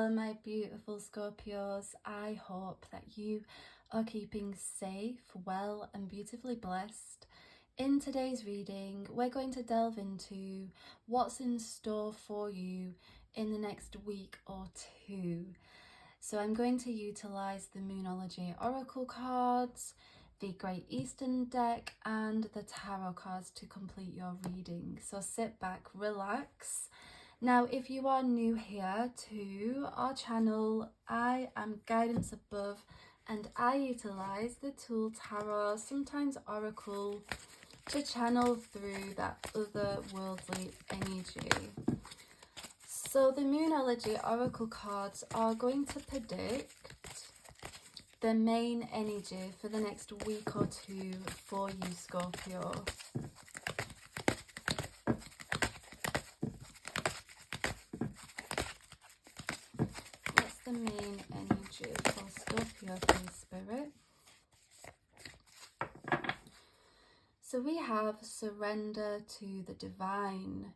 Hello my beautiful Scorpios, I hope that you are keeping safe, well and beautifully blessed. In today's reading, we're going to delve into what's in store for you in the next week or two. So I'm going to utilise the Moonology Oracle cards, the Great Eastern deck and the Tarot cards to complete your reading. So sit back, relax. Now, if you are new here to our channel, I am Guidance Above and I utilise the tool Tarot, sometimes Oracle, to channel through that otherworldly energy. So the Moonology Oracle cards are going to predict the main energy for the next week or two for you, Scorpio. The main energy for Scorpio, please, Spirit. So we have surrender to the divine.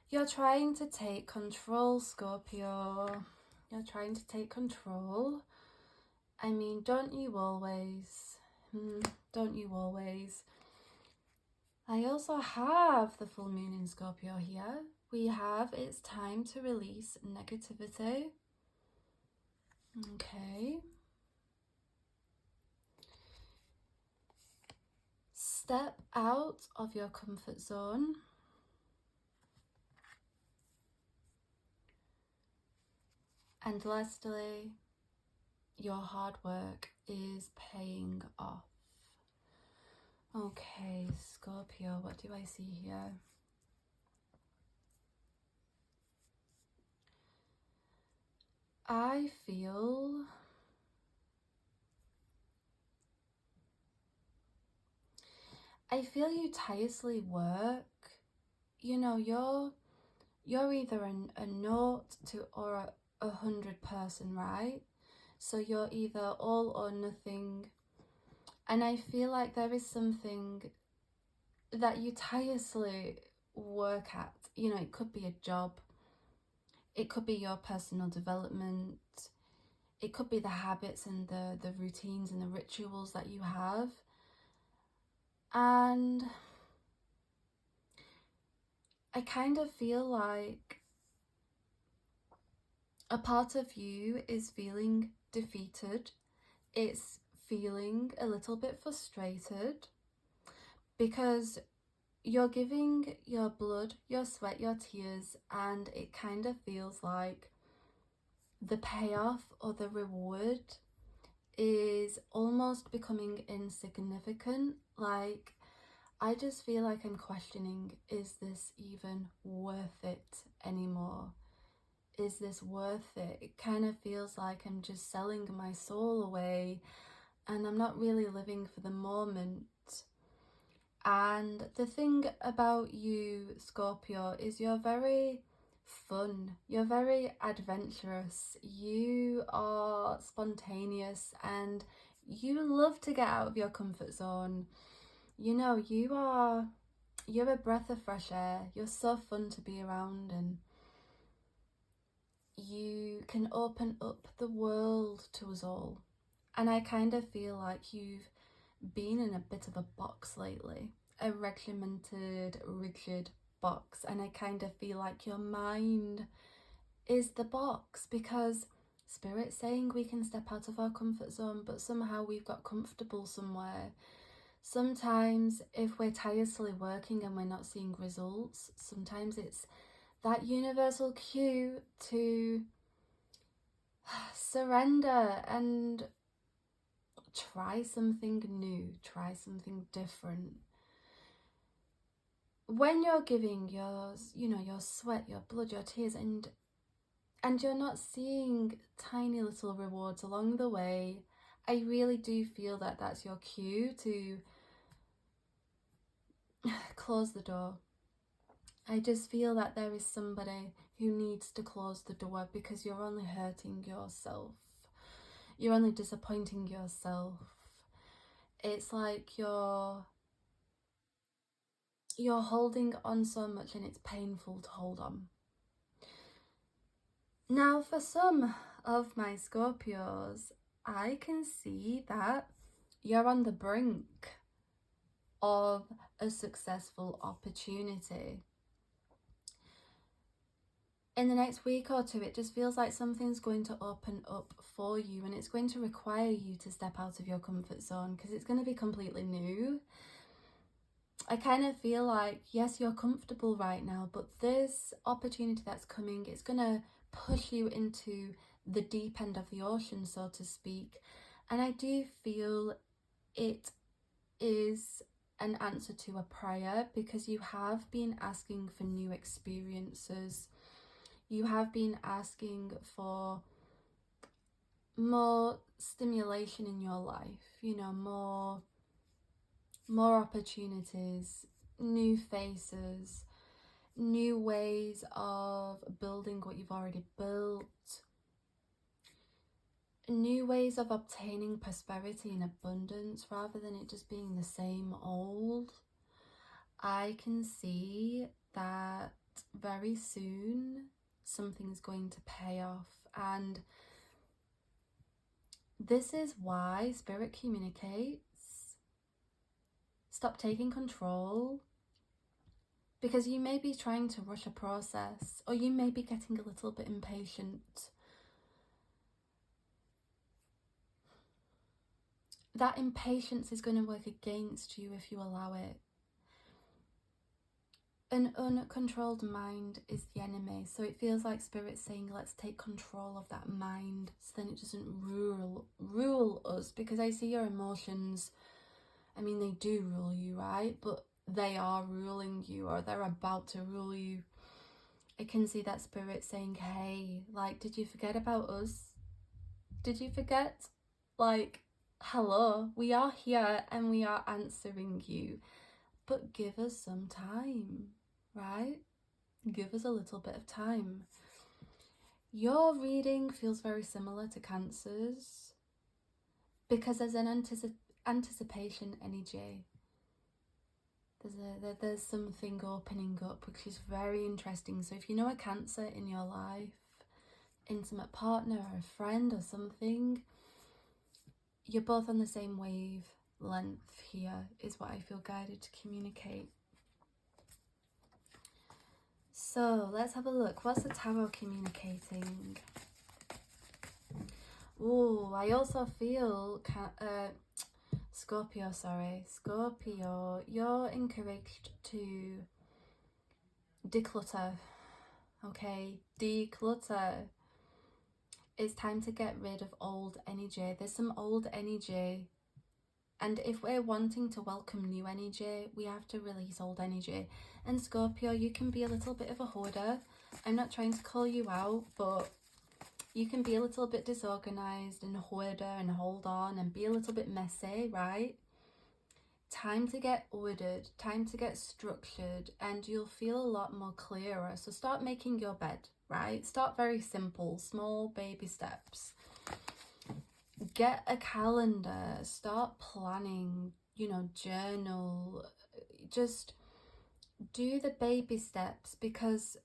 You're trying to take control, Scorpio. You're trying to take control. I mean, don't you always? Don't you always? I also have the full moon in Scorpio here. We have it's time to release negativity. Okay. Step out of your comfort zone. And lastly, your hard work is paying off. Okay, Scorpio, what do I see here? I feel you tirelessly work. You know, you're either a 0 to or a 100 person, right? So you're either all or nothing. And I feel like there is something that you tirelessly work at. You know, it could be a job. It could be your personal development. It could be the habits and the routines and the rituals that you have. And I kind of feel like a part of you is feeling defeated. It's feeling a little bit frustrated because you're giving your blood, your sweat, your tears, and it kind of feels like the payoff or the reward is almost becoming insignificant. Like, I just feel like I'm questioning, is this even worth it anymore? Is this worth it? It kind of feels like I'm just selling my soul away and I'm not really living for the moment. And the thing about you, Scorpio, is you're very fun. You're very adventurous. You are spontaneous and you love to get out of your comfort zone. You know, you're a breath of fresh air. You're so fun to be around and you can open up the world to us all. And I kind of feel like you've been in a bit of a box lately, a regimented, rigid box, and I kind of feel like your mind is the box because Spirit's saying we can step out of our comfort zone, but somehow we've got comfortable somewhere. Sometimes if we're tirelessly working and we're not seeing results, sometimes it's that universal cue to surrender and try something new, try something different. When you're giving your sweat, your blood, your tears, and you're not seeing tiny little rewards along the way, I really do feel that that's your cue to close the door. I just feel that there is somebody who needs to close the door because you're only hurting yourself. You're only disappointing yourself. It's like you're holding on so much and it's painful to hold on. Now, for some, of my Scorpios, I can see that you're on the brink of a successful opportunity. In the next week or two, it just feels like something's going to open up for you, and it's going to require you to step out of your comfort zone because it's going to be completely new. I kind of feel like, yes, you're comfortable right now, but this opportunity that's coming, it's going to push you into the deep end of the ocean, so to speak. And I do feel it is an answer to a prayer, because you have been asking for new experiences. You have been asking for more stimulation in your life, you know, more opportunities, new faces, new ways of building what you've already built, new ways of obtaining prosperity and abundance rather than it just being the same old. I can see that very soon something's going to pay off, and this is why Spirit communicates. Stop taking control, because you may be trying to rush a process, or you may be getting a little bit impatient. That impatience is going to work against you if you allow it. An uncontrolled mind is the enemy, so it feels like Spirit's saying, let's take control of that mind so then it doesn't rule us, because I see your emotions, I mean, they do rule you, right? But they are ruling you, or they're about to rule you. I can see that Spirit saying, hey, like, did you forget about us? Did you forget? Like, hello, we are here and we are answering you, but give us some time, right? Give us a little bit of time. Your reading feels very similar to Cancer's, because there's an anticipation energy. There's something opening up, which is very interesting. So if you know a Cancer in your life, intimate partner or a friend or something, you're both on the same wavelength here, is what I feel guided to communicate. So let's have a look. What's the tarot communicating? Oh, I also feel Scorpio, you're encouraged to declutter. Okay, declutter. It's time to get rid of old energy. There's some old energy, and if we're wanting to welcome new energy, we have to release old energy. And Scorpio, you can be a little bit of a hoarder. I'm not trying to call you out, but you can be a little bit disorganized and hoarder and hold on and be a little bit messy, right? Time to get ordered, time to get structured, and you'll feel a lot more clearer. So start making your bed, right? Start very simple, small baby steps. Get a calendar, start planning, you know, journal, just do the baby steps, because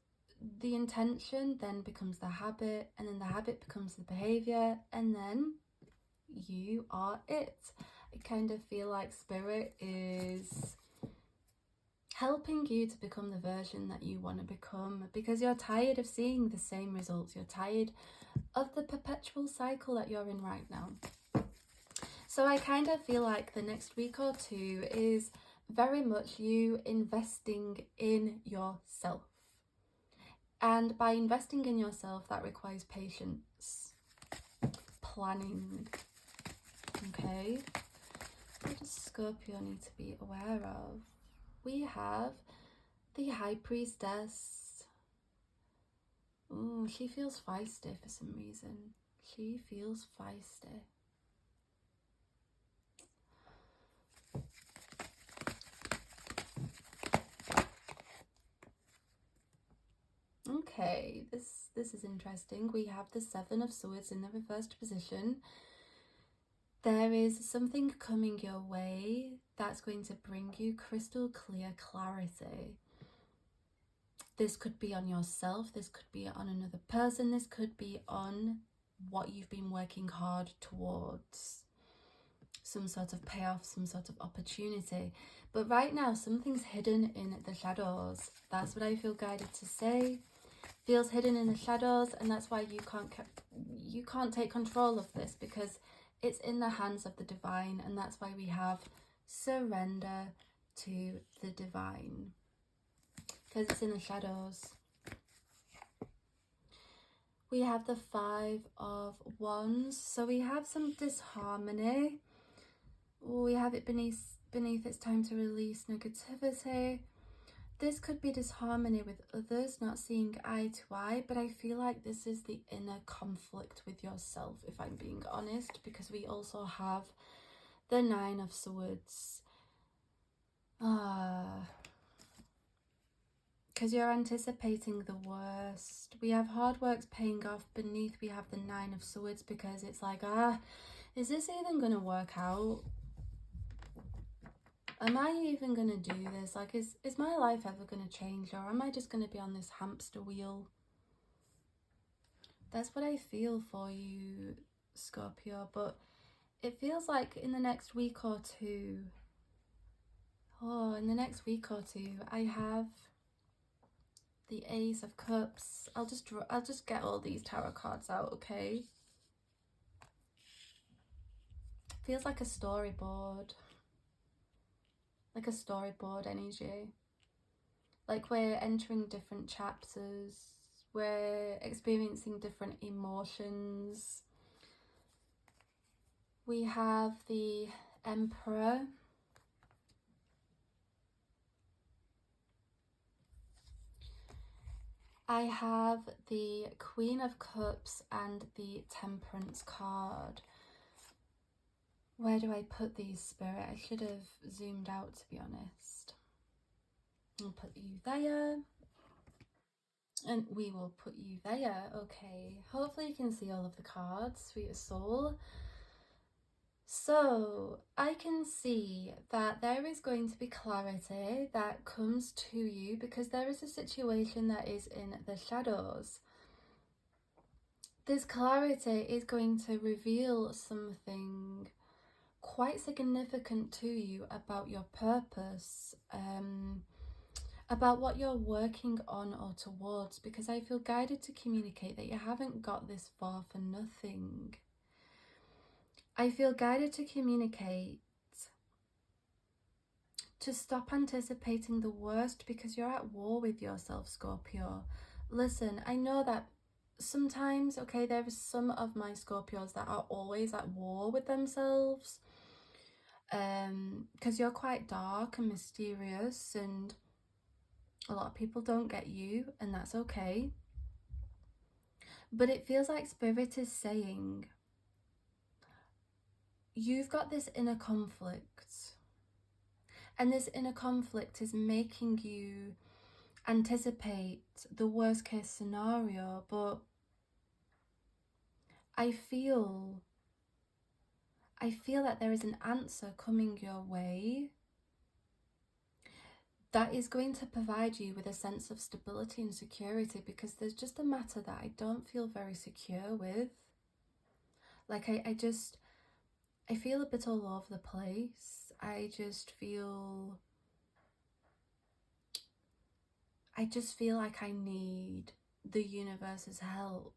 the intention then becomes the habit, and then the habit becomes the behavior, and then you are it. I kind of feel like Spirit is helping you to become the version that you want to become, because you're tired of seeing the same results. You're tired of the perpetual cycle that you're in right now. So I kind of feel like the next week or two is very much you investing in yourself. And by investing in yourself, that requires patience, planning. Okay, what does Scorpio need to be aware of? We have the High Priestess. Ooh, she feels feisty for some reason. She feels feisty. Okay, this is interesting. We have the Seven of Swords in the reversed position. There is something coming your way that's going to bring you crystal clear clarity. This could be on yourself, this could be on another person, this could be on what you've been working hard towards, some sort of payoff, some sort of opportunity. But right now, something's hidden in the shadows. That's what I feel guided to say. Feels hidden in the shadows, and that's why you can't take control of this, because it's in the hands of the divine, and that's why we have surrender to the divine, because it's in the shadows. We have the 5 of Wands, so we have some disharmony. We have it beneath it's time to release negativity. This could be disharmony with others, not seeing eye to eye, but I feel like this is the inner conflict with yourself, if I'm being honest, because we also have the 9 of Swords. Because you're anticipating the worst. We have hard work's paying off. Beneath we have the 9 of Swords, because it's like, is this even going to work out? Am I even going to do this? Like, is my life ever going to change, or am I just going to be on this hamster wheel? That's what I feel for you, Scorpio. But it feels like in the next week or two, I have the Ace of Cups. I'll just get all these tarot cards out, okay? Feels like a storyboard. Like a storyboard energy. Like we're entering different chapters. We're experiencing different emotions. We have the Emperor. I have the Queen of Cups and the Temperance card. Where do I put these, Spirit? I should have zoomed out, to be honest. I'll put you there. And we will put you there. Okay. Hopefully you can see all of the cards, sweet soul. So I can see that there is going to be clarity that comes to you, because there is a situation that is in the shadows. This clarity is going to reveal something quite significant to you about your purpose, about what you're working on or towards, because I feel guided to communicate that you haven't got this far for nothing. I feel guided to communicate to stop anticipating the worst, because you're at war with yourself, Scorpio. Listen, I know that sometimes, okay, there are some of my Scorpios that are always at war with themselves, because you're quite dark and mysterious, and a lot of people don't get you, and that's okay. But it feels like Spirit is saying, you've got this inner conflict, and this inner conflict is making you anticipate the worst case scenario, but I feel that there is an answer coming your way that is going to provide you with a sense of stability and security, because there's just a matter that I don't feel very secure with. Like I feel a bit all over the place. I just feel like I need the universe's help.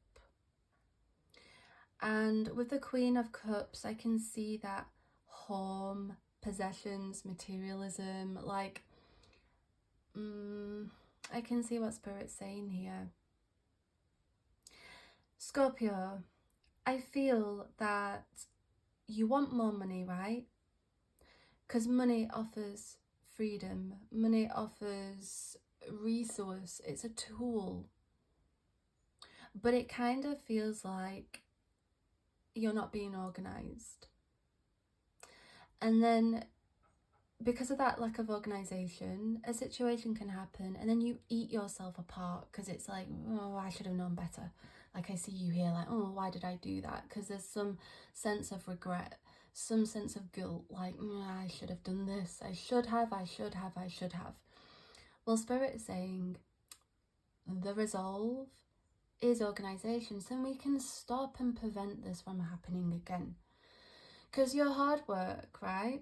And with the Queen of Cups, I can see that home, possessions, materialism, like, I can see what Spirit's saying here. Scorpio, I feel that you want more money, right? Because money offers freedom, money offers resource, it's a tool. But it kind of feels like you're not being organised. And then because of that lack of organisation, a situation can happen and then you eat yourself apart, because it's like, oh, I should have known better. Like I see you here like, oh, why did I do that? Because there's some sense of regret, some sense of guilt, like, I should have done this, I should have. Well, Spirit is saying the resolve is organization, so we can stop and prevent this from happening again. Because your hard work, right?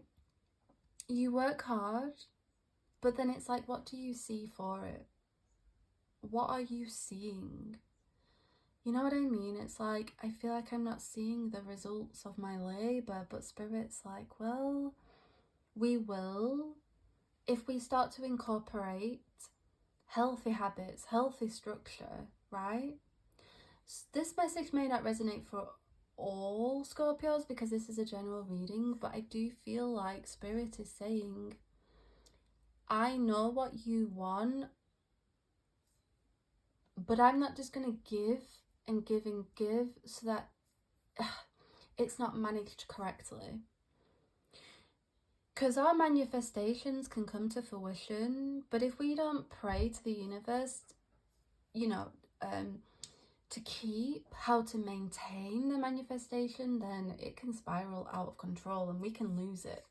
You work hard, but then it's like, what do you see for it? What are you seeing? You know what I mean? It's like, I feel like I'm not seeing the results of my labor, but Spirit's like, well, we will if we start to incorporate healthy habits, healthy structure, right? This message may not resonate for all Scorpios because this is a general reading, but I do feel like Spirit is saying, I know what you want, but I'm not just going to give and give and give so that it's not managed correctly. Because our manifestations can come to fruition, but if we don't pray to the universe, to keep how to maintain the manifestation, then it can spiral out of control and we can lose it.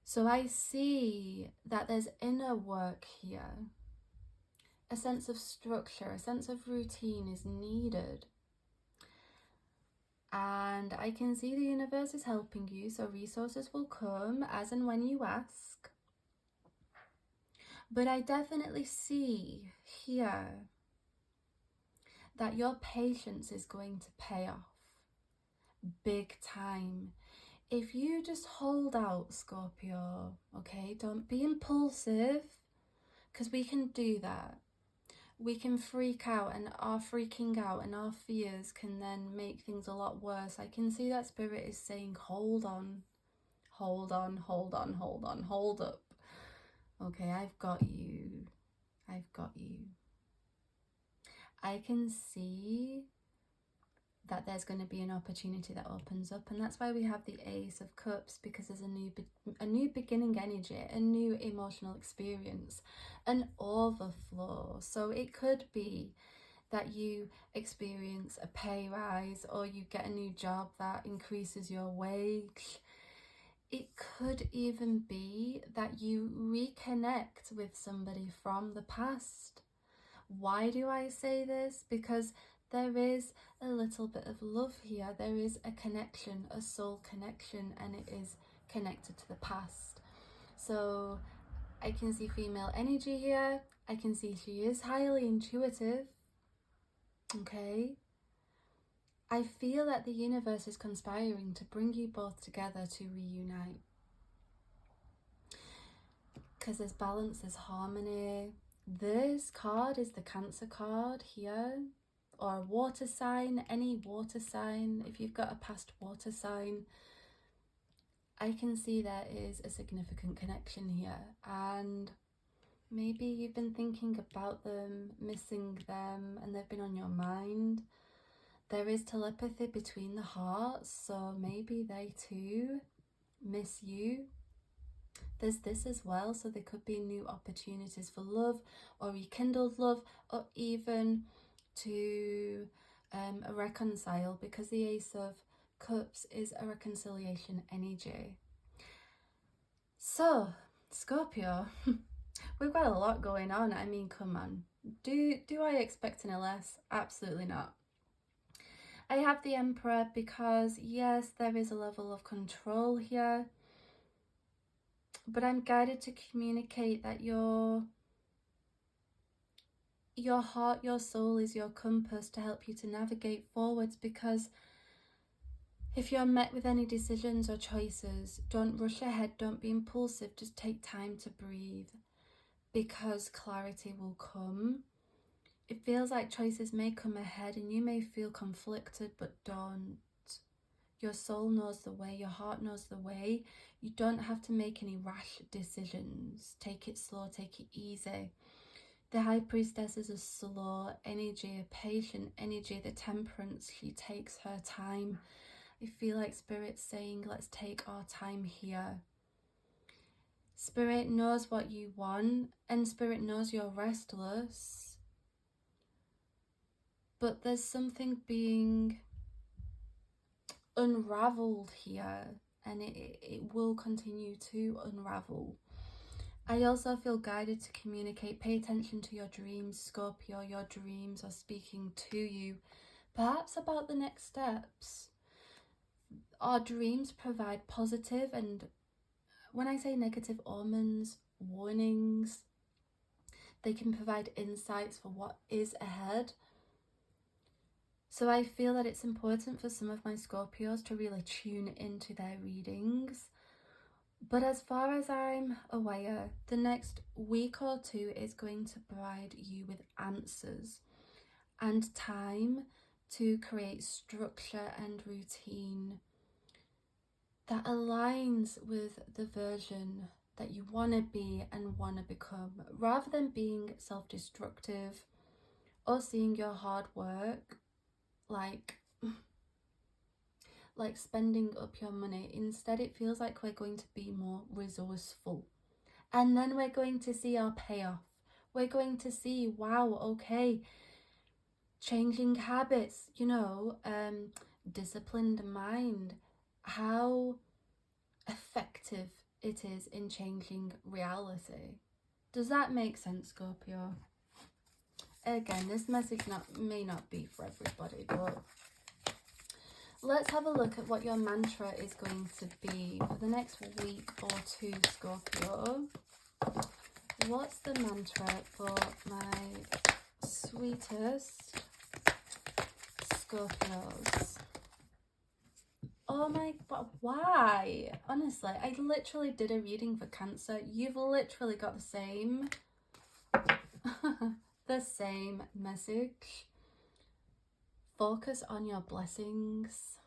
So I see that there's inner work here. A sense of structure, a sense of routine is needed. And I can see the universe is helping you, so resources will come as and when you ask. But I definitely see here that your patience is going to pay off big time. If you just hold out, Scorpio, okay? Don't be impulsive, because we can do that. We can freak out, and our freaking out and our fears can then make things a lot worse. I can see that Spirit is saying, hold on, hold on, hold on, hold on, hold up. Okay, I've got you. I've got you. I can see that there's going to be an opportunity that opens up, and that's why we have the Ace of Cups, because there's a new beginning energy, a new emotional experience, an overflow. So it could be that you experience a pay rise, or you get a new job that increases your wage. It could even be that you reconnect with somebody from the past. Why do I say this? Because there is a little bit of love here. There is a connection, a soul connection, and it is connected to the past. So I can see female energy here. I can see she is highly intuitive. Okay. I feel that the universe is conspiring to bring you both together to reunite. Because there's balance, there's harmony. This card is the Cancer card here, or a water sign, any water sign. If you've got a past water sign, I can see there is a significant connection here, and maybe you've been thinking about them, missing them, and they've been on your mind. There is telepathy between the hearts, so maybe they too miss you. There's this as well, so there could be new opportunities for love, or rekindled love, or even to reconcile, because the Ace of Cups is a reconciliation energy. So, Scorpio, we've got a lot going on. I mean, come on. Do I expect any less? Absolutely not. I have the Emperor because, yes, there is a level of control here. But I'm guided to communicate that your heart, your soul is your compass to help you to navigate forwards, because if you're met with any decisions or choices, don't rush ahead, don't be impulsive, just take time to breathe, because clarity will come. It feels like choices may come ahead and you may feel conflicted, but don't. Your soul knows the way, your heart knows the way. You don't have to make any rash decisions. Take it slow, take it easy. The High Priestess is a slow energy, a patient energy. The Temperance, she takes her time. I feel like Spirit's saying, let's take our time here. Spirit knows what you want, and Spirit knows you're restless. But there's something being unraveled here, and it will continue to unravel. I also feel guided to communicate. Pay attention to your dreams, Scorpio. Your dreams are speaking to you, perhaps about the next steps. Our dreams provide positive, and when I say negative omens, warnings, they can provide insights for what is ahead. So I feel that it's important for some of my Scorpios to really tune into their readings. But as far as I'm aware, the next week or two is going to provide you with answers and time to create structure and routine that aligns with the version that you want to be and want to become, rather than being self-destructive or seeing your hard work like spending up your money. Instead, it feels like we're going to be more resourceful, and then we're going to see our payoff. We're going to see, wow, okay, changing habits, disciplined mind, how effective it is in changing reality. Does that make sense, Scorpio? Again, this message may not be for everybody, but let's have a look at what your mantra is going to be for the next week or two, Scorpio. What's the mantra for my sweetest Scorpios? Oh my god, why? Honestly, I literally did a reading for Cancer. You've literally got the same the same message. Focus on your blessings.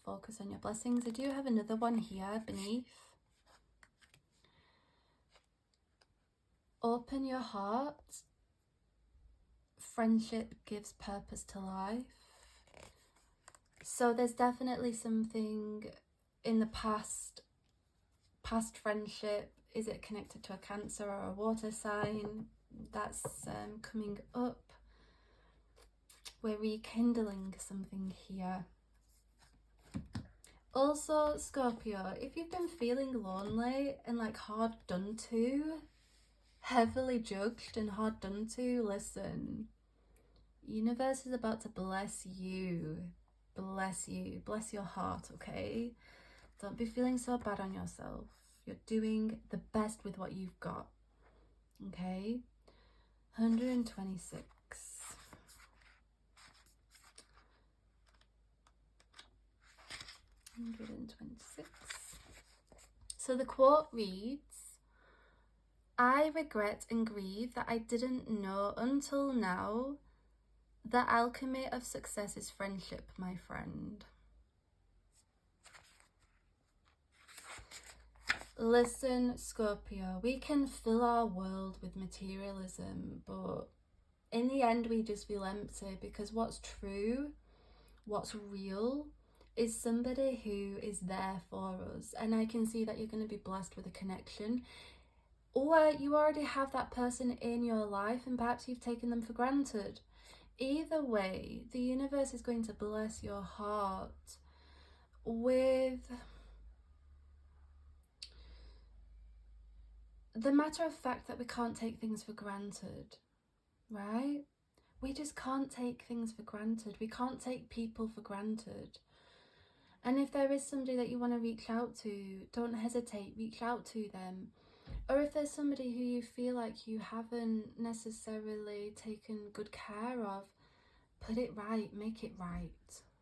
Focus on your blessings. I do have another one here beneath. Open your heart. Friendship gives purpose to life. So there's definitely something in the past friendship. Is it connected to a Cancer or a water sign? That's coming up. We're rekindling something here. Also, Scorpio, if you've been feeling lonely and like hard done to, heavily judged and hard done to, listen. Universe is about to bless you. Bless you. Bless your heart, okay? Don't be feeling so bad on yourself. You're doing the best with what you've got. Okay? 126. 126. So the quote reads, I regret and grieve that I didn't know until now the alchemy of success is friendship, my friend. Listen, Scorpio, we can fill our world with materialism, but in the end we just feel empty, because what's true, what's real, is somebody who is there for us. And I can see that you're going to be blessed with a connection, or you already have that person in your life and perhaps you've taken them for granted. Either way, the universe is going to bless your heart with the matter of fact that we can't take things for granted, right? We just can't take things for granted. We can't take people for granted. And if there is somebody that you want to reach out to, don't hesitate, reach out to them. Or if there's somebody who you feel like you haven't necessarily taken good care of, put it right, make it right,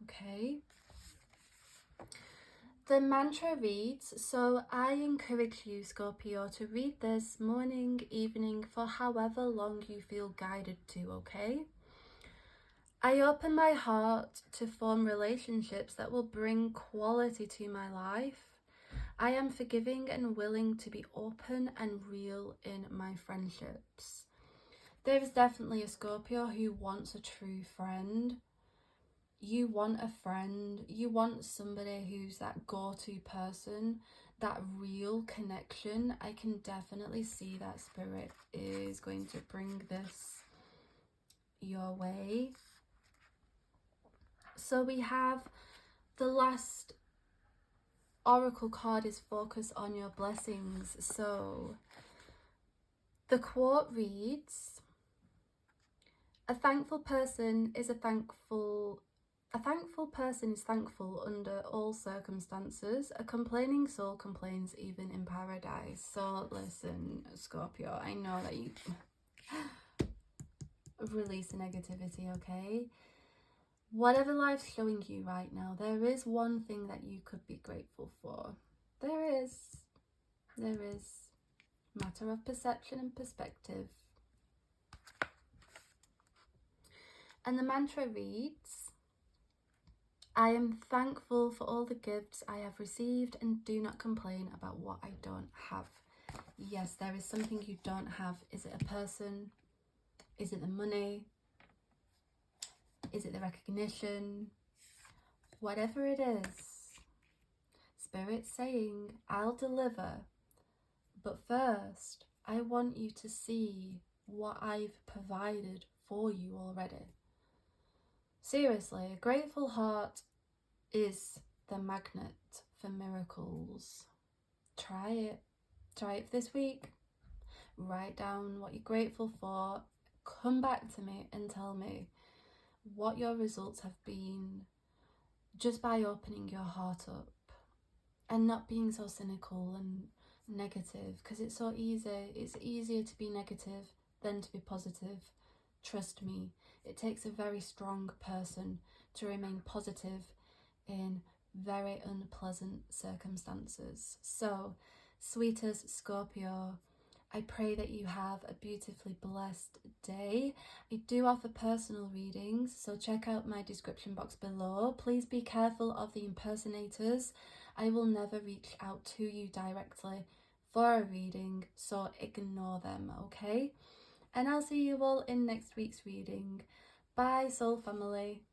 okay? The mantra reads, so I encourage you, Scorpio, to read this morning, evening, for however long you feel guided to, okay? I open my heart to form relationships that will bring quality to my life. I am forgiving and willing to be open and real in my friendships. There is definitely a Scorpio who wants a true friend. You want a friend, you want somebody who's that go-to person, that real connection. I can definitely see that Spirit is going to bring this your way. So we have the last oracle card is focus on your blessings. So the quote reads, a thankful person is thankful under all circumstances. A complaining soul complains even in paradise. So listen, Scorpio, I know that you release the negativity, okay? Whatever life's showing you right now, there is one thing that you could be grateful for. There is. Matter of perception and perspective. And the mantra reads, I am thankful for all the gifts I have received and do not complain about what I don't have. Yes, there is something you don't have. Is it a person? Is it the money? Is it the recognition? Whatever it is, Spirit's saying, I'll deliver. But first, I want you to see what I've provided for you already. Seriously, a grateful heart is the magnet for miracles. Try it. Try it this week. Write down what you're grateful for. Come back to me and tell me what your results have been just by opening your heart up and not being so cynical and negative, because it's so easy. It's easier to be negative than to be positive. Trust me, it takes a very strong person to remain positive in very unpleasant circumstances. So, sweetest Scorpio, I pray that you have a beautifully blessed day. I do offer personal readings, so check out my description box below. Please be careful of the impersonators. I will never reach out to you directly for a reading, so ignore them, okay? And I'll see you all in next week's reading. Bye, soul family.